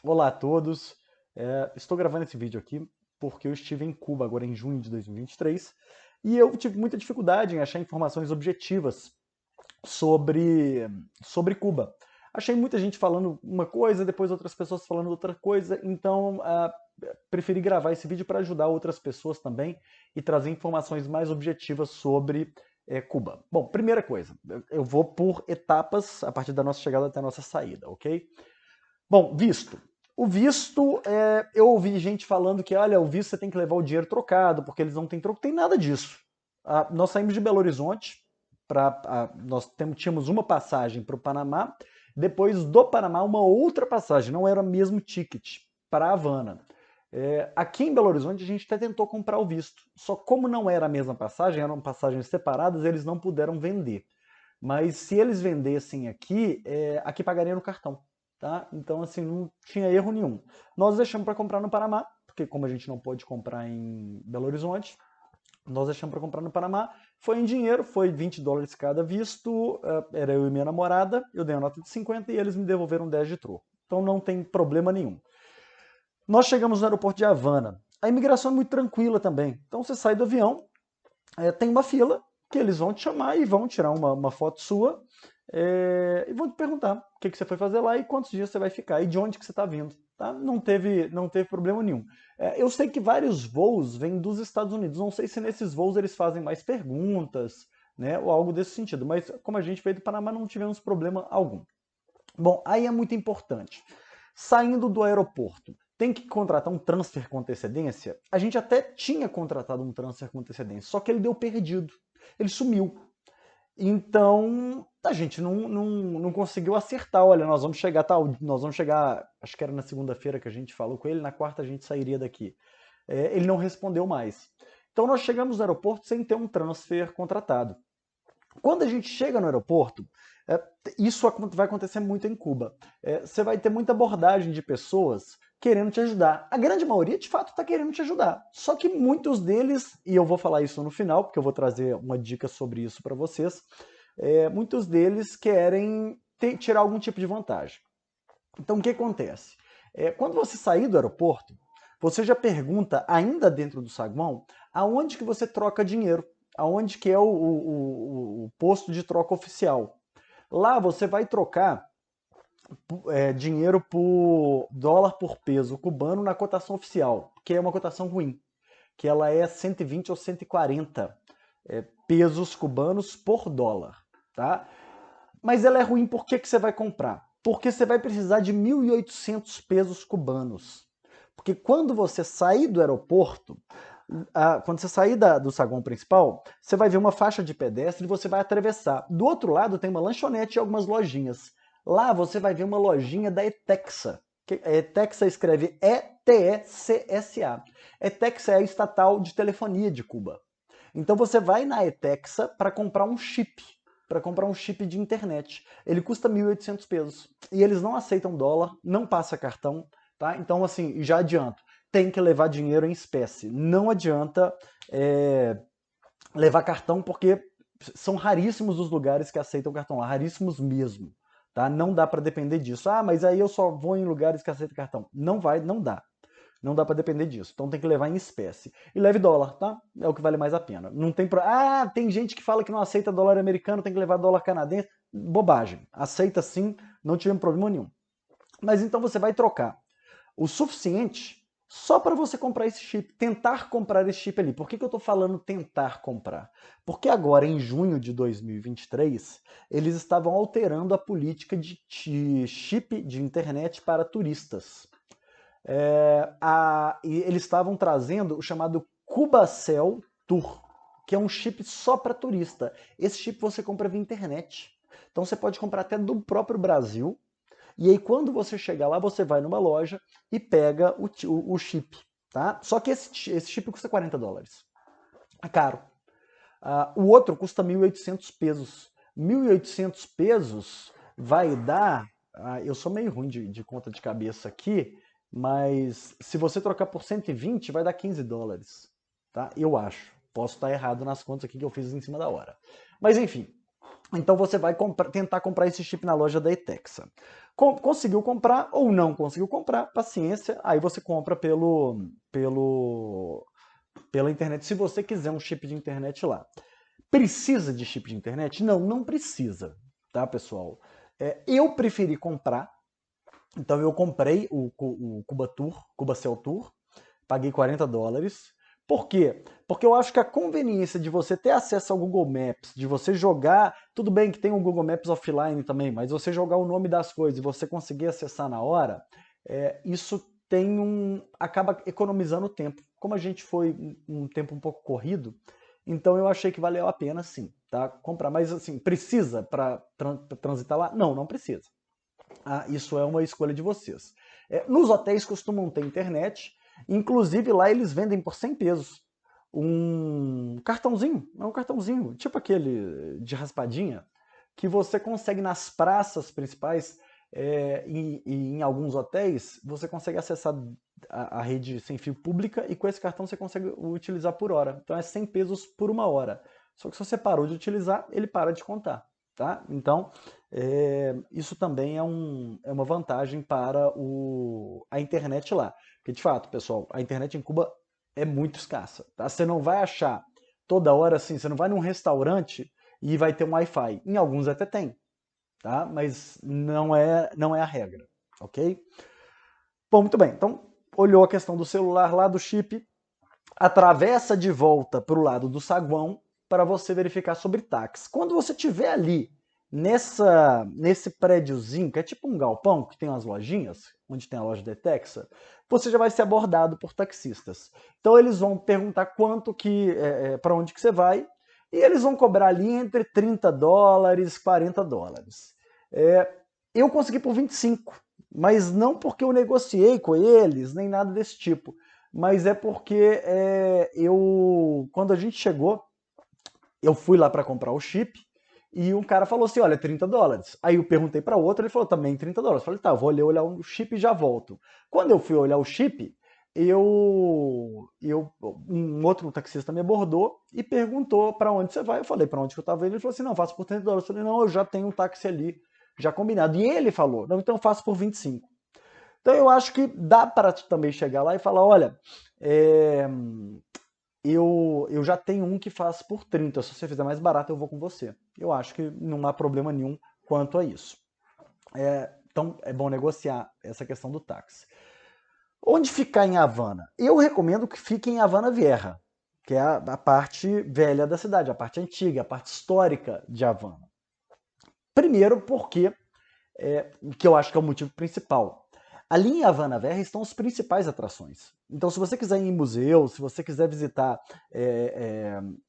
Olá a todos. Estou gravando esse vídeo aqui porque eu estive em Cuba agora em junho de 2023 e eu tive muita dificuldade em achar informações objetivas sobre Cuba. Achei muita gente falando uma coisa, depois outras pessoas falando outra coisa, então preferi gravar esse vídeo para ajudar outras pessoas também e trazer informações mais objetivas sobre Cuba. Bom, primeira coisa, eu vou por etapas a partir da nossa chegada até a nossa saída, ok? Bom, visto. O visto, eu ouvi gente falando que, olha, o visto você tem que levar o dinheiro trocado, porque eles não têm troco. Tem nada disso. Nós saímos de Belo Horizonte, tínhamos uma passagem para o Panamá, depois do Panamá uma outra passagem, não era o mesmo ticket, para Havana. Aqui em Belo Horizonte a gente até tentou comprar o visto, só como não era a mesma passagem, eram passagens separadas, eles não puderam vender. Mas se eles vendessem aqui, aqui pagaria no cartão. Tá? Então, assim, não tinha erro nenhum. Nós deixamos para comprar no Panamá, porque como a gente não pôde comprar em Belo Horizonte, nós deixamos para comprar no Panamá. Foi em dinheiro, foi US$ 20 cada visto, era eu e minha namorada, eu dei a nota de 50 e eles me devolveram 10 de troco. Então não tem problema nenhum. Nós chegamos no aeroporto de Havana. A imigração é muito tranquila também. Então você sai do avião, tem uma fila que eles vão te chamar e vão tirar uma foto sua e vão te perguntar o que você foi fazer lá e quantos dias você vai ficar e de onde que você está vindo. Tá? Não teve problema nenhum. Eu sei que vários voos vêm dos Estados Unidos. Não sei se nesses voos eles fazem mais perguntas, né, ou algo desse sentido. Mas como a gente veio do Panamá, não tivemos problema algum. Bom, aí é muito importante. Saindo do aeroporto, tem que contratar um transfer com antecedência? A gente até tinha contratado um transfer com antecedência, só que ele deu perdido. Ele sumiu. Então, a gente não conseguiu acertar. Olha, nós vamos chegar, acho que era na segunda-feira que a gente falou com ele, na quarta a gente sairia daqui. Ele não respondeu mais. Então nós chegamos no aeroporto sem ter um transfer contratado. Quando a gente chega no aeroporto, é, isso vai acontecer muito em Cuba. Você vai ter muita abordagem de pessoas querendo te ajudar. A grande maioria, de fato, está querendo te ajudar. Só que muitos deles, e eu vou falar isso no final, porque eu vou trazer uma dica sobre isso para vocês, muitos deles querem tirar algum tipo de vantagem. Então, o que acontece? Quando você sair do aeroporto, você já pergunta, ainda dentro do saguão, aonde que você troca dinheiro, aonde que é o posto de troca oficial. Lá você vai trocar dinheiro por dólar por peso cubano na cotação oficial, que é uma cotação ruim, que ela é 120 ou 140 pesos cubanos por dólar, tá? Mas ela é ruim por que você vai comprar? Porque você vai precisar de 1.800 pesos cubanos. Porque quando você sair do aeroporto, quando você sair do saguão principal, você vai ver uma faixa de pedestre e você vai atravessar. Do outro lado tem uma lanchonete e algumas lojinhas. Lá você vai ver uma lojinha da Etexa. Etexa escreve E-T-E-C-S-A. Etexa é a estatal de telefonia de Cuba. Então você vai na Etexa para comprar um chip, de internet. Ele custa 1.800 pesos. E eles não aceitam dólar, não passa cartão, tá? Então, assim, já adianto, tem que levar dinheiro em espécie. Não adianta levar cartão, porque são raríssimos os lugares que aceitam cartão lá, raríssimos mesmo. Tá? Não dá para depender disso. Ah, mas aí eu só vou em lugares que aceitam cartão. Não vai, não dá. Não dá para depender disso. Então tem que levar em espécie. E leve dólar, tá? É o que vale mais a pena. Não tem tem gente que fala que não aceita dólar americano, tem que levar dólar canadense. Bobagem. Aceita sim, não tivemos problema nenhum. Mas então você vai trocar o suficiente só para você comprar esse chip, tentar comprar esse chip ali. Por que eu estou falando tentar comprar? Porque agora, em junho de 2023, eles estavam alterando a política de chip de internet para turistas. E eles estavam trazendo o chamado CubaCell Tour, que é um chip só para turista. Esse chip você compra via internet. Então você pode comprar até do próprio Brasil. E aí quando você chegar lá, você vai numa loja e pega o chip. Tá? Só que esse chip custa US$ 40. É caro. O outro custa 1.800 pesos. 1.800 pesos vai dar... eu sou meio ruim de conta de cabeça aqui, mas se você trocar por 120, vai dar US$ 15. Tá? Eu acho. Posso estar errado nas contas aqui que eu fiz em cima da hora. Mas enfim. Então você vai tentar comprar esse chip na loja da Etexa. Conseguiu comprar ou não conseguiu comprar, paciência, aí você compra pela internet, se você quiser um chip de internet lá. Precisa de chip de internet? Não, não precisa, tá, pessoal? Eu preferi comprar, então eu comprei o CubaCell Tour, paguei $40. Por quê? Porque eu acho que a conveniência de você ter acesso ao Google Maps, de você jogar, tudo bem que tem o Google Maps offline também, mas você jogar o nome das coisas e você conseguir acessar na hora, isso acaba economizando tempo. Como a gente foi um tempo um pouco corrido, então eu achei que valeu a pena sim, tá? Comprar. Mas assim, precisa para transitar lá? Não, não precisa. Isso é uma escolha de vocês. Nos hotéis costumam ter internet, inclusive lá eles vendem por 100 pesos um cartãozinho, é um cartãozinho, tipo aquele de raspadinha, que você consegue nas praças principais e em alguns hotéis, você consegue acessar a rede sem fio pública e com esse cartão você consegue utilizar por hora. Então é 100 pesos por uma hora. Só que se você parou de utilizar, ele para de contar. Tá? Então, isso também é uma vantagem para a internet lá. Porque, de fato, pessoal, a internet em Cuba é muito escassa. Tá? Você não vai achar toda hora assim, você não vai num restaurante e vai ter um Wi-Fi. Em alguns até tem, tá? Mas não é a regra, ok? Bom, muito bem. Então, olhou a questão do celular lá, do chip, atravessa de volta para o lado do saguão para você verificar sobre táxi. Quando você estiver ali nesse prédiozinho, que é tipo um galpão, que tem umas lojinhas, onde tem a loja de Texa, você já vai ser abordado por taxistas. Então eles vão perguntar quanto para onde que você vai, e eles vão cobrar ali entre $30, $40. Eu consegui por 25, mas não porque eu negociei com eles, nem nada desse tipo, mas é porque quando a gente chegou, eu fui lá para comprar o chip e um cara falou assim, olha, $30. Aí eu perguntei para outro, ele falou também $30. Eu falei, tá, vou olhar o chip e já volto. Quando eu fui olhar o chip, um outro taxista me abordou e perguntou para onde você vai. Eu falei para onde que eu estava indo. Ele falou assim, não, faço por $30. Eu falei, não, eu já tenho um táxi ali, já combinado. E ele falou, não, então eu faço por 25. Então eu acho que dá para também chegar lá e falar, olha, é, eu já tenho um que faz por 30. Se você fizer mais barato, eu vou com você. Eu acho que não há problema nenhum quanto a isso. Então é bom negociar essa questão do táxi. Onde ficar em Havana? Eu recomendo que fique em Havana Vieja, que é a parte velha da cidade, a parte antiga, a parte histórica de Havana. Primeiro porque, que eu acho que é o motivo principal, ali em Havana Vieja estão as principais atrações. Então, se você quiser ir em museu, se você quiser visitar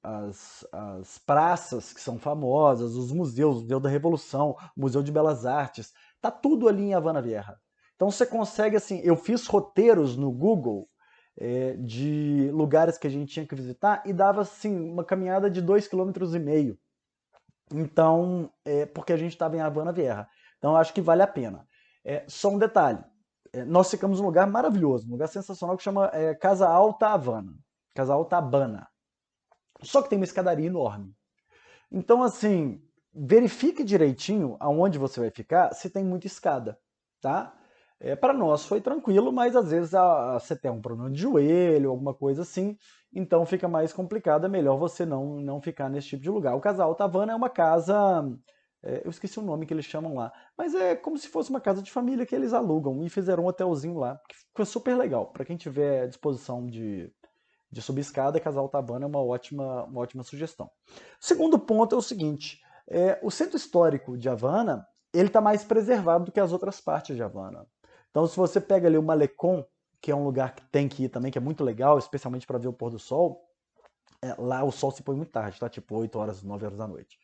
as praças que são famosas, os museus, o Museu da Revolução, o Museu de Belas Artes, tá tudo ali em Havana Vieja. Então você consegue, assim, eu fiz roteiros no Google de lugares que a gente tinha que visitar e dava, assim, uma caminhada de 2,5 km. Então, porque a gente estava em Havana Vieja. Então, eu acho que vale a pena. Só um detalhe. Nós ficamos num lugar maravilhoso, um lugar sensacional que chama Casa Alta Havana. Casa Alta Habana. Só que tem uma escadaria enorme. Então, assim, verifique direitinho aonde você vai ficar, se tem muita escada, tá? Para nós foi tranquilo, mas às vezes você tem um problema de joelho, alguma coisa assim, então fica mais complicado, é melhor você não ficar nesse tipo de lugar. O Casa Alta Havana é uma casa, eu esqueci o nome que eles chamam lá, mas é como se fosse uma casa de família que eles alugam e fizeram um hotelzinho lá, que ficou super legal. Para quem tiver disposição de subir escada, Casa Alta Havana é uma ótima sugestão. O segundo ponto é o seguinte, o centro histórico de Havana, ele está mais preservado do que as outras partes de Havana. Então, se você pega ali o Malecón, que é um lugar que tem que ir também, que é muito legal, especialmente para ver o pôr do sol, lá o sol se põe muito tarde, tá? Tipo 8 horas, 9 horas da noite.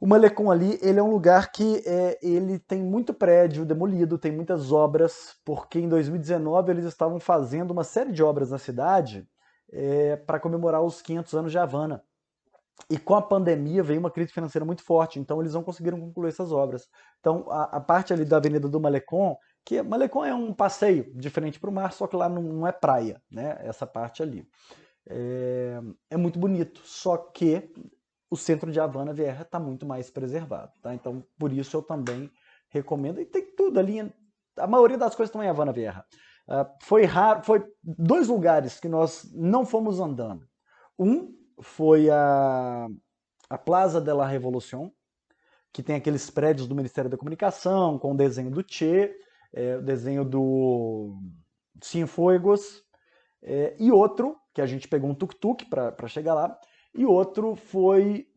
O Malecón ali, ele é um lugar que ele tem muito prédio demolido, tem muitas obras, porque em 2019 eles estavam fazendo uma série de obras na cidade para comemorar os 500 anos de Havana. E com a pandemia veio uma crise financeira muito forte, então eles não conseguiram concluir essas obras. Então a parte ali da Avenida do Malecón, que Malecón é um passeio de frente para o mar, só que lá não é praia, né? Essa parte ali. É muito bonito, só que o centro de Havana Vieja está muito mais preservado, tá? Então, por isso eu também recomendo, e tem tudo ali, a maioria das coisas estão em Havana Vieja. Foi raro, foi 2 lugares que nós não fomos andando. Um foi a Plaza de la Revolución, que tem aqueles prédios do Ministério da Comunicação, com o desenho do Che, o desenho do Cienfuegos, e outro, que a gente pegou um tuk-tuk para chegar lá, e outro foi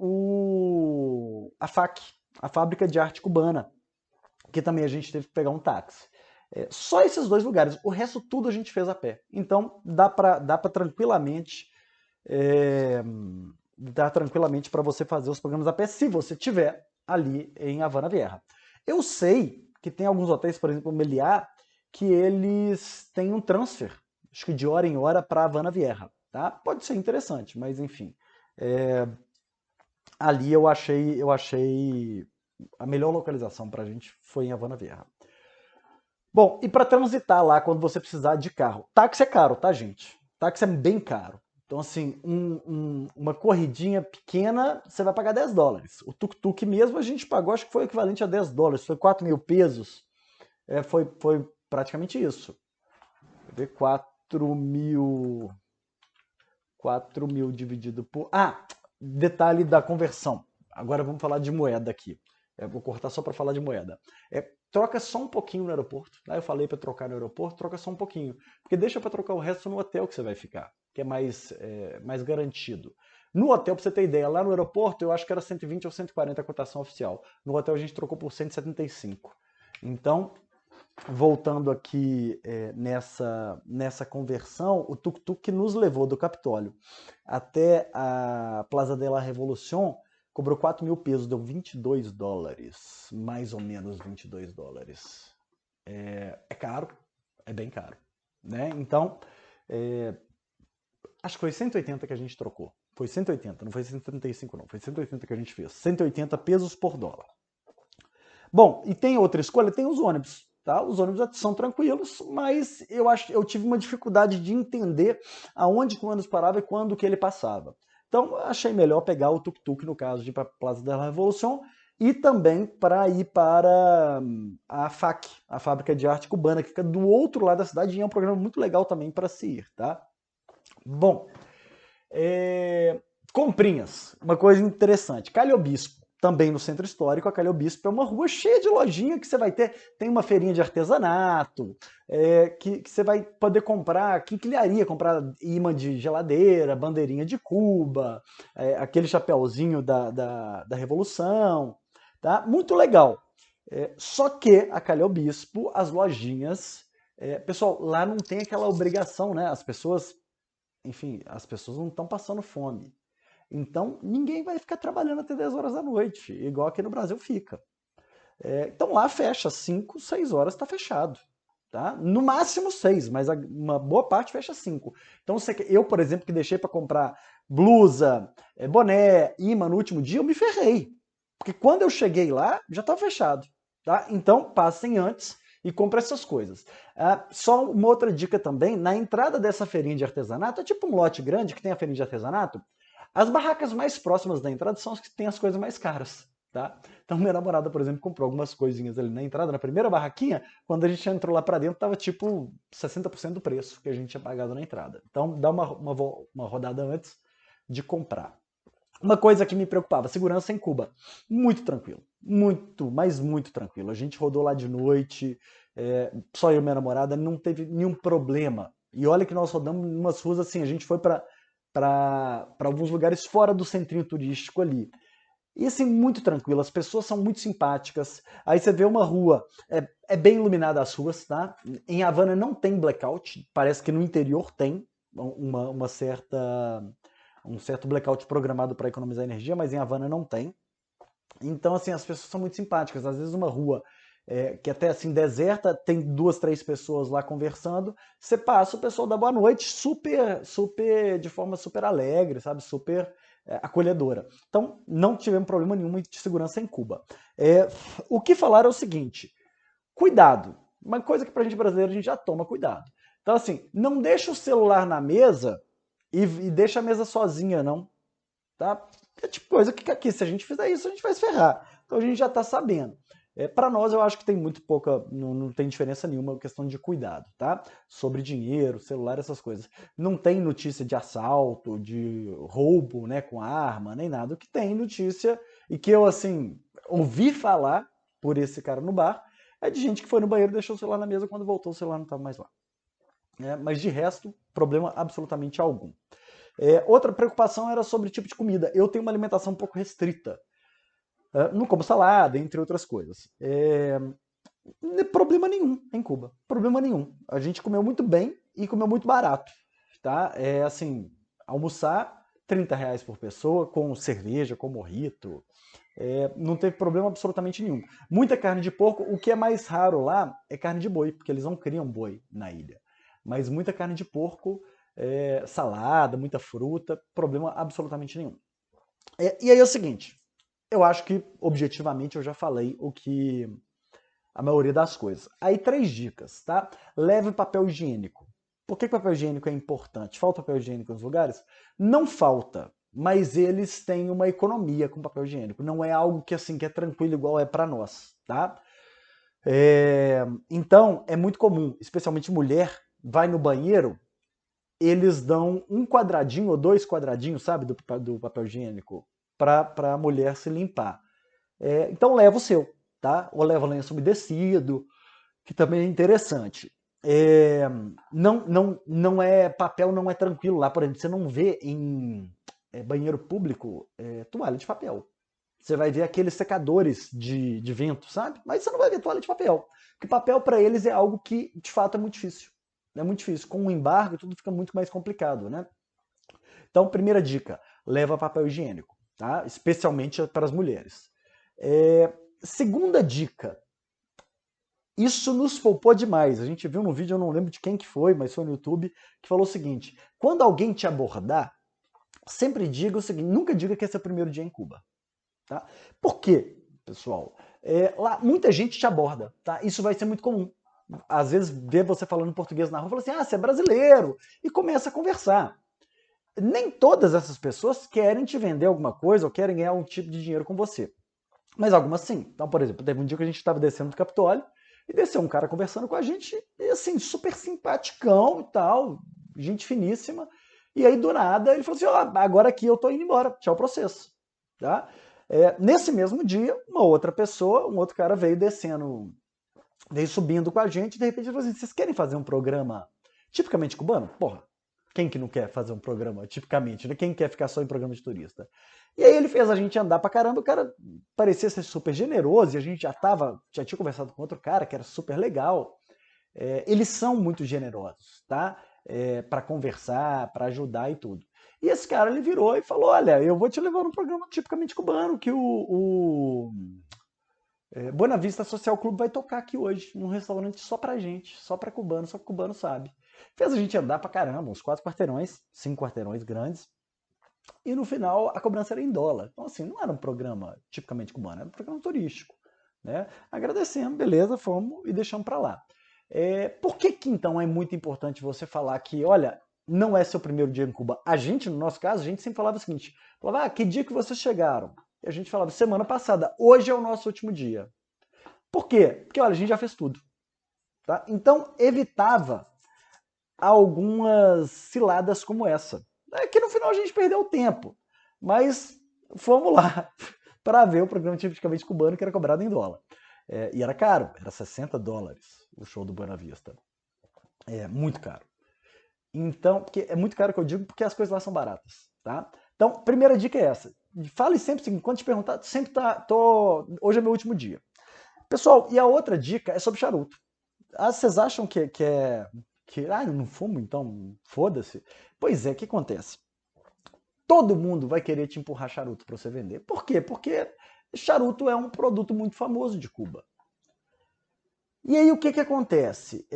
a FAC, a Fábrica de Arte Cubana, que também a gente teve que pegar um táxi. Só esses 2 lugares, o resto tudo a gente fez a pé. Então dá para tranquilamente para você fazer os programas a pé, se você tiver ali em Havana Vieja. Eu sei que tem alguns hotéis, por exemplo, o Meliá, que eles têm um transfer, acho que de hora em hora para Havana Vieja, tá? Pode ser interessante, mas enfim. Ali eu achei a melhor localização para a gente foi em Havana Vieja. Bom, e para transitar lá quando você precisar de carro, táxi é caro, tá, gente? Táxi é bem caro. Então, assim, uma corridinha pequena, você vai pagar $10. O tuk-tuk mesmo a gente pagou, acho que foi o equivalente a $10, foi 4.000 pesos. Foi praticamente isso. Vou ver 4.000 dividido por... detalhe da conversão. Agora vamos falar de moeda aqui. Vou cortar só para falar de moeda. Troca só um pouquinho no aeroporto. Lá eu falei para trocar no aeroporto, troca só um pouquinho. Porque deixa para trocar o resto no hotel que você vai ficar, que é mais garantido. No hotel, para você ter ideia, lá no aeroporto eu acho que era 120 ou 140 a cotação oficial. No hotel a gente trocou por 175. Então, voltando aqui nessa conversão, o tuk-tuk que nos levou do Capitólio até a Plaza de la Revolución cobrou 4.000 pesos, deu $22, mais ou menos $22. É caro, é bem caro, né? Então, acho que foi 180 que a gente trocou. Foi 180, não foi 135 não, foi 180 que a gente fez. 180 pesos por dólar. Bom, e tem outra escolha, tem os ônibus. Tá? Os ônibus são tranquilos, mas eu tive uma dificuldade de entender aonde que o ônibus parava e quando que ele passava. Então, achei melhor pegar o tuk-tuk, no caso de ir para a Plaza da Revolução, e também para ir para a FAC, a Fábrica de Arte Cubana, que fica do outro lado da cidade, e é um programa muito legal também para se ir. Tá? Bom, comprinhas, uma coisa interessante. Calho Bispo, também no centro histórico, a Calho Bispo é uma rua cheia de lojinha que você vai ter. Tem uma feirinha de artesanato, que você vai poder comprar quinquilharia, comprar imã de geladeira, bandeirinha de Cuba, aquele chapéuzinho da Revolução. Tá? Muito legal. Só que a Calho Bispo, as lojinhas... pessoal, lá não tem aquela obrigação, né? As pessoas não estão passando fome. Então, ninguém vai ficar trabalhando até 10 horas da noite, igual aqui no Brasil fica. Então, lá fecha 5, 6 horas, está fechado. Tá? No máximo 6, mas uma boa parte fecha 5. Então, eu, por exemplo, que deixei para comprar blusa, boné, imã no último dia, eu me ferrei. Porque quando eu cheguei lá, já estava fechado. Tá? Então, passem antes e compre essas coisas. Só uma outra dica também, na entrada dessa feirinha de artesanato, é tipo um lote grande que tem a feirinha de artesanato, as barracas mais próximas da entrada são as que têm as coisas mais caras, tá? Então minha namorada, por exemplo, comprou algumas coisinhas ali na entrada, na primeira barraquinha, quando a gente entrou lá pra dentro, tava tipo 60% do preço que a gente tinha pagado na entrada. Então dá uma rodada antes de comprar. Uma coisa que me preocupava, segurança em Cuba. Muito tranquilo, muito, mas muito tranquilo. A gente rodou lá de noite, só eu e minha namorada, não teve nenhum problema. E olha que nós rodamos em umas ruas assim, a gente foi para alguns lugares fora do centrinho turístico ali. E assim, muito tranquilo, as pessoas são muito simpáticas. Aí você vê uma rua, é bem iluminada as ruas, tá? Em Havana não tem blackout, parece que no interior tem um certo blackout programado para economizar energia, mas em Havana não tem. Então, assim, as pessoas são muito simpáticas. Às vezes uma rua que até assim deserta, tem 2, 3 pessoas lá conversando, você passa, o pessoal dá boa noite, de forma super alegre, sabe, super acolhedora. Então, não tivemos problema nenhum de segurança em Cuba. O que falar é o seguinte, cuidado, uma coisa que pra gente brasileiro a gente já toma cuidado. Então, assim, não deixa o celular na mesa e deixa a mesa sozinha, não. tá? É tipo coisa que aqui, se a gente fizer isso, a gente vai se ferrar. Então a gente já está sabendo. Para nós, eu acho que tem muito pouca, não tem diferença nenhuma questão de cuidado, tá? Sobre dinheiro, celular, essas coisas. Não tem notícia de assalto, de roubo, né, com arma, nem nada. O que tem notícia, e que eu, assim, ouvi falar por esse cara no bar, é de gente que foi no banheiro e deixou o celular na mesa, quando voltou o celular não estava mais lá. Mas de resto, problema absolutamente algum. Outra preocupação era sobre o tipo de comida. Eu tenho uma alimentação um pouco restrita. Não como salada, entre outras coisas. Problema nenhum em Cuba. Problema nenhum. A gente comeu muito bem e comeu muito barato. Tá? Assim, almoçar R$ 30 por pessoa, com cerveja, com mojito. Não teve problema absolutamente nenhum. Muita carne de porco. O que é mais raro lá é carne de boi, porque eles não criam boi na ilha. Mas muita carne de porco, salada, muita fruta, problema absolutamente nenhum. E aí é o seguinte, eu acho que, objetivamente, eu já falei o que a maioria das coisas. Aí, 3 dicas, tá? Leve papel higiênico. Por que papel higiênico é importante? Falta papel higiênico nos lugares? Não falta, mas eles têm uma economia com papel higiênico. Não é algo que, assim, que é tranquilo igual é para nós, tá? Então, é muito comum, especialmente mulher, vai no banheiro, eles dão um quadradinho ou 2 quadradinhos, sabe, do papel higiênico, para a mulher se limpar. Então leva o seu, tá? Ou leva lenço umedecido, que também é interessante. Não é papel, não é tranquilo lá, por exemplo, você não vê em banheiro público toalha de papel. Você vai ver aqueles secadores de vento, sabe? Mas você não vai ver toalha de papel. Porque papel para eles é algo que, de fato, é muito difícil. É muito difícil. Com o embargo, tudo fica muito mais complicado, né? Então, primeira dica, leva papel higiênico, tá? Especialmente para as mulheres. Segunda dica, isso nos poupou demais. A gente viu no vídeo, eu não lembro de quem que foi, mas foi no YouTube, que falou o seguinte, quando alguém te abordar, sempre diga o seguinte, nunca diga que esse é o primeiro dia em Cuba. Tá? Por quê, pessoal? Lá muita gente te aborda, tá? Isso vai ser muito comum. Às vezes vê você falando português na rua e fala assim, você é brasileiro, e começa a conversar. Nem todas essas pessoas querem te vender alguma coisa ou querem ganhar um tipo de dinheiro com você. Mas algumas sim. Então, por exemplo, teve um dia que a gente estava descendo do Capitólio e desceu um cara conversando com a gente, e assim, super simpaticão e tal, gente finíssima. E aí, do nada, ele falou assim, agora aqui eu tô indo embora, tchau processo. Tá? Nesse mesmo dia, uma outra pessoa, um outro cara veio descendo, veio subindo com a gente, e de repente ele falou assim, vocês querem fazer um programa tipicamente cubano? Porra, quem que não quer fazer um programa tipicamente, né? Quem quer ficar só em programa de turista? E aí ele fez a gente andar pra caramba, o cara parecia ser super generoso, e a gente já tinha conversado com outro cara que era super legal. Eles são muito generosos, tá? Para conversar, para ajudar e tudo. E esse cara, ele virou e falou, olha, eu vou te levar num programa tipicamente cubano, que o Buena Vista Social Club vai tocar aqui hoje, num restaurante só pra gente, só pra cubano, só que cubano sabe. Fez a gente andar pra caramba, uns 4 quarteirões, 5 quarteirões grandes, e no final a cobrança era em dólar. Então, assim, não era um programa tipicamente cubano, era um programa turístico. Né? Agradecemos, beleza, fomos e deixamos pra lá. Por que então é muito importante você falar que, olha, não é seu primeiro dia em Cuba? A gente, no nosso caso, a gente sempre falava o seguinte, falava, que dia que vocês chegaram? E a gente falava, semana passada, hoje é o nosso último dia. Por quê? Porque, olha, a gente já fez tudo. Tá? Então, evitava algumas ciladas como essa. Que no final a gente perdeu tempo. Mas fomos lá para ver o programa tipicamente cubano que era cobrado em dólar. E era caro, era $60 o show do Buena Vista. Muito caro. Então, é muito caro que eu digo porque as coisas lá são baratas. Tá? Então, primeira dica é essa. Fale sempre o seguinte, quando te perguntar, sempre hoje é meu último dia. Pessoal, e a outra dica é sobre charuto. Vocês acham que eu não fumo, então foda-se? Pois é, o que acontece? Todo mundo vai querer te empurrar charuto para você vender. Por quê? Porque charuto é um produto muito famoso de Cuba. E aí o que acontece?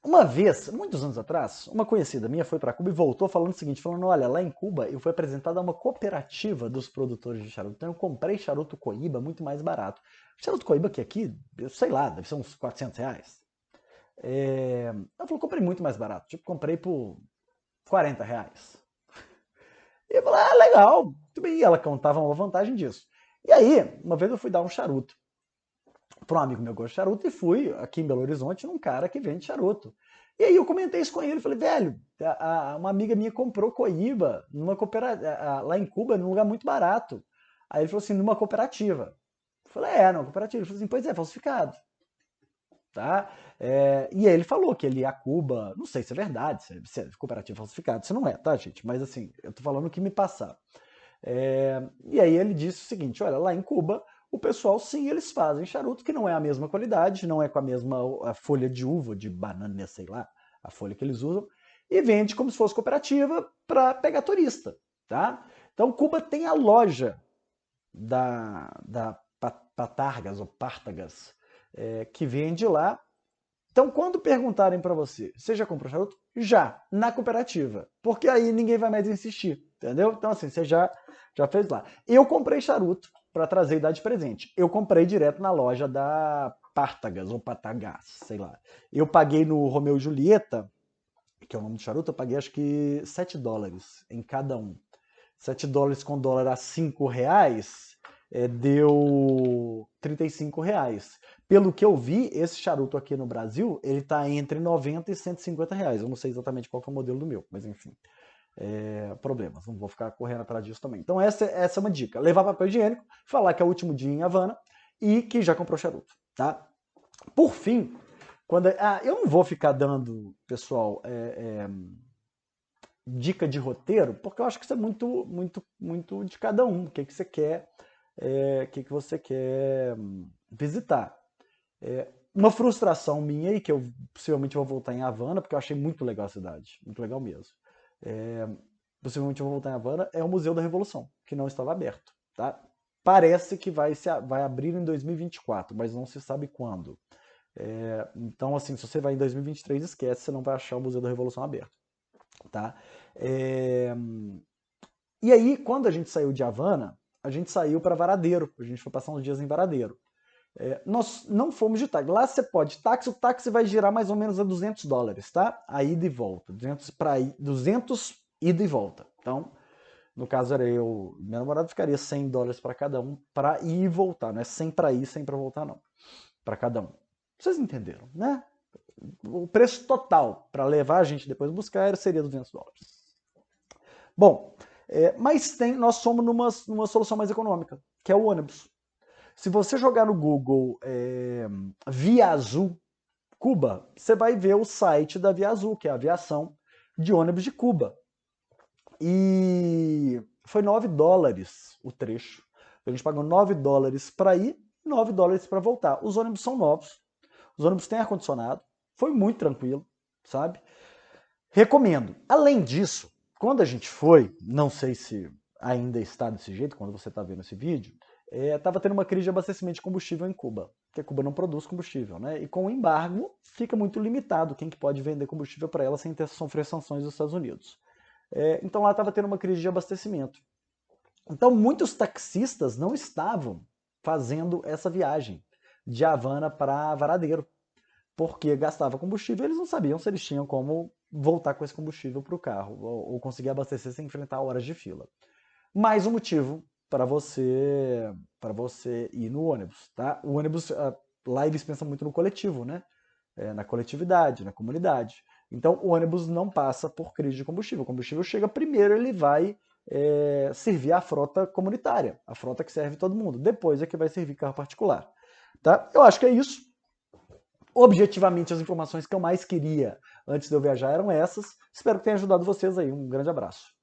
Uma vez, muitos anos atrás, uma conhecida minha foi para Cuba e voltou falando o seguinte, falando, olha, lá em Cuba eu fui apresentada a uma cooperativa dos produtores de charuto, então eu comprei charuto Coíba muito mais barato. Charuto Coíba que aqui, eu sei lá, deve ser uns R$ 400. Ela falou, comprei muito mais barato, tipo, comprei por R$ 40. E eu falei, ah, legal, muito bem. E ela contava uma vantagem disso. E aí, uma vez eu fui dar um charuto para um amigo meu que gosta de charuto e fui aqui em Belo Horizonte num cara que vende charuto. E aí eu comentei isso com ele, falei, velho, uma amiga minha comprou coíba numa lá em Cuba, num lugar muito barato. Aí ele falou assim, numa cooperativa. Eu falei, numa cooperativa. Ele falou assim, pois é, falsificado. Tá? E aí ele falou que ele ia a Cuba, não sei se é verdade, se é cooperativa falsificado, isso não é, tá, gente? Mas assim, eu tô falando o que me passaram. E aí ele disse o seguinte, olha, lá em Cuba, o pessoal, sim, eles fazem charuto que não é a mesma qualidade, não é com a mesma a folha de uva, de banana, sei lá, a folha que eles usam, e vende como se fosse cooperativa para pegar turista, tá? Então Cuba tem a loja da Patargas ou Partagas, que vende lá. Então, quando perguntarem para você, você já comprou charuto? Já, na cooperativa. Porque aí ninguém vai mais insistir, entendeu? Então, assim, você já fez lá. Eu comprei charuto para trazer e dar de presente. Eu comprei direto na loja da Partagas ou Patagás, sei lá. Eu paguei no Romeu e Julieta, que é o nome do charuto, eu paguei acho que $7 em cada um. $7 com dólar a R$ 5, deu R$ 35. Pelo que eu vi, esse charuto aqui no Brasil, ele tá entre 90 e R$ 150. Eu não sei exatamente qual que é o modelo do meu, mas enfim. Problemas, não vou ficar correndo atrás disso também. Então essa é uma dica. Levar papel higiênico, falar que é o último dia em Havana e que já comprou charuto, tá? Por fim, eu não vou ficar dando, pessoal, dica de roteiro, porque eu acho que isso é muito, muito, muito de cada um. O que você quer, o que você quer visitar. Uma frustração minha aí, que eu possivelmente vou voltar em Havana, porque eu achei muito legal a cidade, muito legal mesmo. Possivelmente eu vou voltar em Havana, é o Museu da Revolução, que não estava aberto, tá? Parece que vai abrir em 2024, mas não se sabe quando. Então, assim, se você vai em 2023, esquece, você não vai achar o Museu da Revolução aberto. Tá? É... E aí, quando a gente saiu de Havana, a gente saiu para Varadeiro. A gente foi passar uns dias em Varadeiro. Nós não fomos de táxi. Lá você pode táxi, o táxi vai girar mais ou menos a $200, tá? A ida e volta. 200 ida e volta. Então, no caso era eu, meu namorado ficaria $100 para cada um para ir e voltar. Não é 100 para ir, 100 para voltar, não. Para cada um. Vocês entenderam, né? O preço total para levar a gente depois buscar seria $200. Bom, mas nós somos numa solução mais econômica, que é o ônibus. Se você jogar no Google Via Azul Cuba, você vai ver o site da Via Azul, que é a aviação de ônibus de Cuba. E foi $9 o trecho. A gente pagou $9 para ir, $9 para voltar. Os ônibus são novos, os ônibus têm ar-condicionado, foi muito tranquilo, sabe? Recomendo. Além disso, quando a gente foi, não sei se ainda está desse jeito, quando você está vendo esse vídeo, estava tendo uma crise de abastecimento de combustível em Cuba, porque Cuba não produz combustível, né? E com o embargo fica muito limitado quem que pode vender combustível para ela sem ter sofrer sanções dos Estados Unidos. Então lá estava tendo uma crise de abastecimento. Então muitos taxistas não estavam fazendo essa viagem de Havana para Varadeiro, porque gastava combustível e eles não sabiam se eles tinham como voltar com esse combustível para o carro ou conseguir abastecer sem enfrentar horas de fila. Mais um motivo para você ir no ônibus, tá? O ônibus lá eles pensam muito no coletivo, né? Na coletividade, na comunidade. Então o ônibus não passa por crise de combustível. O combustível chega primeiro, ele vai servir a frota comunitária, a frota que serve todo mundo. Depois é que vai servir carro particular, tá? Eu acho que é isso. Objetivamente, as informações que eu mais queria antes de eu viajar eram essas. Espero que tenha ajudado vocês aí. Um grande abraço.